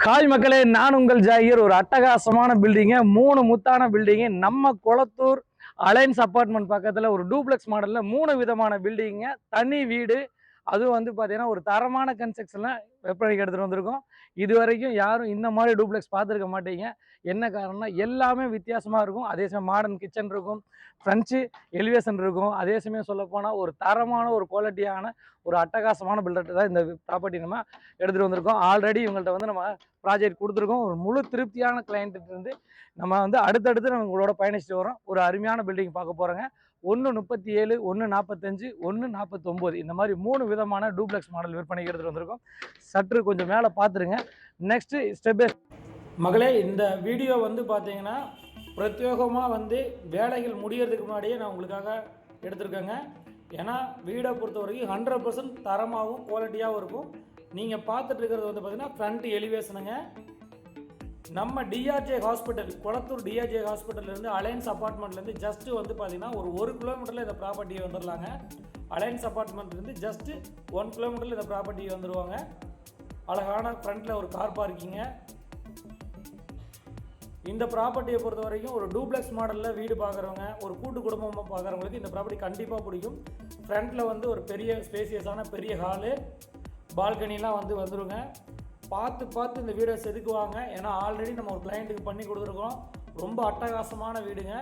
Hi மக்களே, நான் உங்கள் ஜாகிர். ஒரு அட்டகாசமான பில்டிங்கு, 3 முத்தான பில்டிங்கு நம்ம கொளத்தூர் அலைன்ஸ் அப்பார்ட்மெண்ட் பக்கத்தில் ஒரு டூப்ளெக்ஸ் மாடலில் 3 விதமான பில்டிங்க, தனி வீடு. அதுவும் வந்து பார்த்தீங்கன்னா ஒரு தரமான கன்ஸ்ட்ரக்ஷனில் விற்பனைக்கு எடுத்துகிட்டு வந்திருக்கோம். இது வரைக்கும் யாரும் இந்த மாதிரி டூப்ளெக்ஸ் பார்த்துருக்க மாட்டீங்க. என்ன காரணம்னா எல்லாமே வித்தியாசமாக இருக்கும். அதே சமயம் மாடர்ன் கிச்சன் இருக்கும், ஃப்ரெஞ்சு எலிவேஷன் இருக்கும். அதே சமயம் சொல்லப்போனால் ஒரு தரமான ஒரு குவாலிட்டியான ஒரு அட்டகாசமான பில்டர் தான் இந்த ப்ராப்பர்ட்டி நம்ம எடுத்துகிட்டு வந்திருக்கோம். ஆல்ரெடி இவங்கள்ட்ட வந்து நம்ம ப்ராஜெக்ட் கொடுத்துருக்கோம். ஒரு முழு திருப்தியான கிளைண்ட்டு இருந்து நம்ம வந்து அடுத்தடுத்து நம்ம உங்களோட பயணிச்சுட்டு வரோம். ஒரு அருமையான பில்டிங் பார்க்க போகிறோங்க. 137, 145, 149 இந்த மாதிரி 3 விதமான டூப்ளெக்ஸ் மாடல் விற்பனைக்கு எடுத்துகிட்டு வந்திருக்கோம். சற்று கொஞ்சம் மேலே பார்த்துருங்க. நெக்ஸ்ட்டு ஸ்டெப் பை மகளே, இந்த வீடியோ வந்து பார்த்தீங்கன்னா பிரத்யேகமாக வந்து வேலைகள் முடியறதுக்கு முன்னாடியே நான் உங்களுக்காக எடுத்திருக்கேங்க. ஏன்னா வீடை பொறுத்த வரைக்கும் 100% தரமாகவும் குவாலிட்டியாகவும் இருக்கும். நீங்கள் பார்த்துட்டு இருக்கிறது வந்து பார்த்தீங்கன்னா ஃப்ரண்ட் எலிவேஷனுங்க. நம்ம டிஆர்ஜே ஹாஸ்பிட்டல், கொளத்தூர் டிஆர்ஜே ஹாஸ்பிட்டல்லேருந்து அலைன்ஸ் அப்பார்ட்மெண்ட்லேருந்து ஜஸ்ட்டு வந்து பார்த்தீங்கன்னா ஒரு கிலோமீட்டரில் இந்த ப்ராப்பர்ட்டியை வந்துடலாங்க. அலைன்ஸ் அப்பார்ட்மெண்ட்லேருந்து ஜஸ்ட்டு 1 கிலோமீட்டரில் இந்த ப்ராப்பர்ட்டியை வந்துடுவாங்க. அழகான ஃப்ரண்ட்டில் ஒரு கார் பார்க்கிங்க. இந்த ப்ராப்பர்ட்டியை பொறுத்த வரைக்கும் ஒரு டூப்ளெக்ஸ் மாடலில் வீடு பார்க்குறவங்க, ஒரு கூட்டு குடும்பமாக பார்க்குறவங்களுக்கு இந்த ப்ராப்பர்ட்டி கண்டிப்பாக பிடிக்கும். ஃப்ரண்ட்டில் வந்து ஒரு பெரிய ஸ்பேசியஸான பெரிய ஹாலு, பால்கனிலாம் வந்துருங்க. பார்த்து இந்த வீடை செதுக்குவாங்க. ஏன்னா ஆல்ரெடி நம்ம ஒரு கிளைண்ட்டுக்கு பண்ணி கொடுத்துருக்கோம். ரொம்ப அட்டகாசமான வீடுங்க.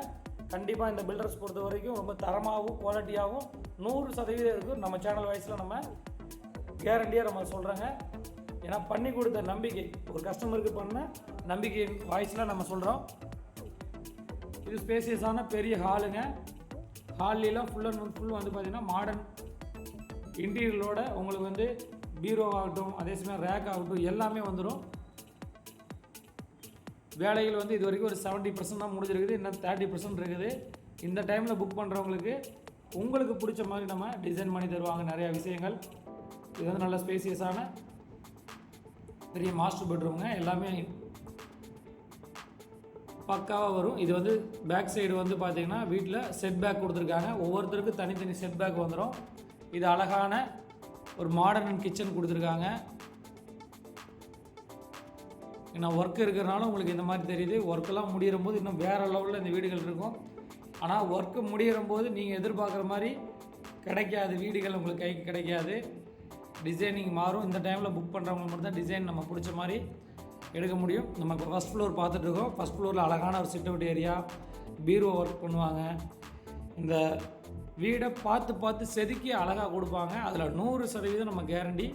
கண்டிப்பாக இந்த பில்டர்ஸ் பொறுத்த வரைக்கும் ரொம்ப தரமாகவும் குவாலிட்டியாகவும் 100% இருக்கும். நம்ம சேனல் வாய்ஸில் நம்ம கேரண்டியாக நம்ம சொல்கிறோங்க. ஏன்னா பண்ணி கொடுத்த நம்பிக்கை, ஒரு கஸ்டமருக்கு பண்ண நம்பிக்கை வாய்ஸில் நம்ம சொல்கிறோம். இது ஸ்பேசியஸான பெரிய ஹாலுங்க. ஹால்லாம் ஃபுல் அண்ட் ஃபுல் வந்து பார்த்திங்கன்னா மாடர்ன் இன்டீரியரோட உங்களுக்கு வந்து பீரோ ஆகட்டும், அதே சமயம் ரேக் ஆகட்டும் எல்லாமே வந்துடும். வேலைகள் வந்து இது வரைக்கும் ஒரு 70% தான் முடிஞ்சிருக்குது. இன்னும் 30% இருக்குது. இந்த டைமில் புக் பண்ணுறவங்களுக்கு உங்களுக்கு பிடிச்ச மாதிரி நம்ம டிசைன் பண்ணி தருவாங்க நிறையா விஷயங்கள். இது வந்து நல்ல ஸ்பேசியஸான பெரிய மாஸ்டர் பெட்ரூமுங்க. எல்லாமே பக்காவாக வரும். இது வந்து பேக் சைடு வந்து பார்த்திங்கன்னா வீட்டில் செட் பேக் கொடுத்துருக்காங்க. ஒவ்வொருத்தருக்கும் தனித்தனி செட் பேக் வந்துடும். இது அழகான ஒரு மாடர்ன் கிச்சன் கொடுத்துருக்காங்க. ஏன்னா ஒர்க் இருக்கிறனால உங்களுக்கு இந்த மாதிரி தெரியுது. ஒர்க்கெல்லாம் முடிகிற போது இன்னும் வேறு லெவலில் இந்த வீடுகள் இருக்கும். ஆனால் ஒர்க்கு முடிகிற போது நீங்கள் எதிர்பார்க்குற மாதிரி கிடைக்காது, வீடுகள் உங்களுக்கு கைக்கு கிடைக்காது. டிசைனிங் மாறும். இந்த டைமில் புக் பண்ணுறவங்க மட்டும் தான் டிசைன் நம்ம பிடிச்ச மாதிரி எடுக்க முடியும். நம்ம இப்போ ஃபஸ்ட் ஃப்ளோர் பார்த்துட்ருக்கோம். ஃபஸ்ட் ஃப்ளோரில் அழகான ஒரு சிட் அவுட் ஏரியா, பீரோ ஒர்க் பண்ணுவாங்க. இந்த வீடை பார்த்து செதுக்கி அழகாக கொடுப்பாங்க. அதில் 100% நம்ம கேரண்டி.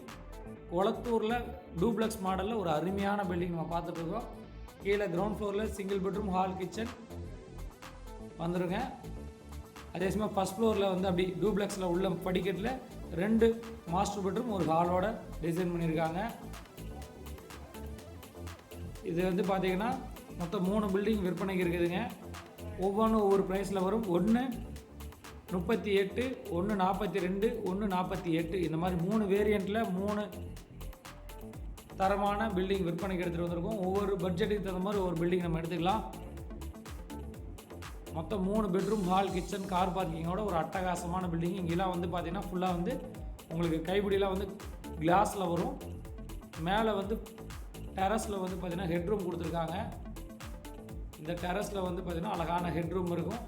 கொளத்தூரில் டூப்ளெக்ஸ் மாடலில் ஒரு அருமையான பில்டிங் நம்ம பார்த்துட்ருக்கோம். கீழே கிரவுண்ட் ஃப்ளோரில் சிங்கிள் பெட்ரூம், ஹால், கிச்சன் வந்துடுங்க. அதே சமயம் ஃபஸ்ட் ஃப்ளோரில் வந்து அப்படி டூப்ளெக்ஸில் உள்ள படிக்கட்டில் 2 மாஸ்டர் பெட்ரூம், ஒரு ஹாலோட டிசைன் பண்ணியிருக்காங்க. இது வந்து பார்த்திங்கன்னா மொத்தம் 3 பில்டிங் விற்பனைக்கு இருக்குதுங்க. ஒவ்வொன்றும் ஒவ்வொரு ப்ரைஸில் வரும். 138, 142, 148 இந்த மாதிரி 3 வேரியண்ட்டில் 3 தரமான பில்டிங் விற்பனைக்கு எடுத்துகிட்டு வந்திருக்கோம். ஒவ்வொரு பட்ஜெட்டுக்கு தகுந்த மாதிரி ஒவ்வொரு பில்டிங் நம்ம எடுத்துக்கலாம். மொத்தம் 3 பெட்ரூம், ஹால், கிச்சன், கார் பார்க்கிங்கோட ஒரு அட்டகாசமான பில்டிங். இங்கெல்லாம் வந்து பார்த்திங்கன்னா ஃபுல்லாக வந்து உங்களுக்கு கைப்பிடியெலாம் வந்து கிளாஸில் வரும். மேலே வந்து டெரஸில் வந்து பார்த்திங்கன்னா ஹெட்ரூம் கொடுத்துருக்காங்க. இந்த டெரஸில் வந்து பார்த்திங்கன்னா அழகான ஹெட்ரூம் இருக்கும்.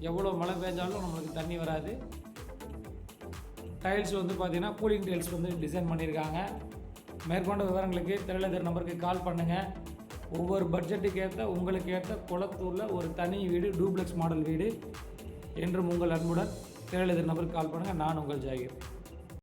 எவ்வளோ மழை பெஞ்சாலும் நம்மளுக்கு தண்ணி வராது. டைல்ஸ் வந்து பார்த்திங்கன்னா கூலிங் டைல்ஸ் வந்து டிசைன் பண்ணியிருக்காங்க. மேற்கொண்ட விவரங்களுக்கு திரையில நம்பருக்கு கால் பண்ணுங்கள். ஒவ்வொரு பட்ஜெட்டுக்கு ஏற்ற உங்களுக்கு ஏற்ற கொளத்தூரில் ஒரு தனி வீடு, டூப்ளெக்ஸ் மாடல் வீடு என்றும் உங்கள் அன்புடன் திரையில நம்பருக்கு கால் பண்ணுங்கள். நான் உங்கள் ஜாகிர்.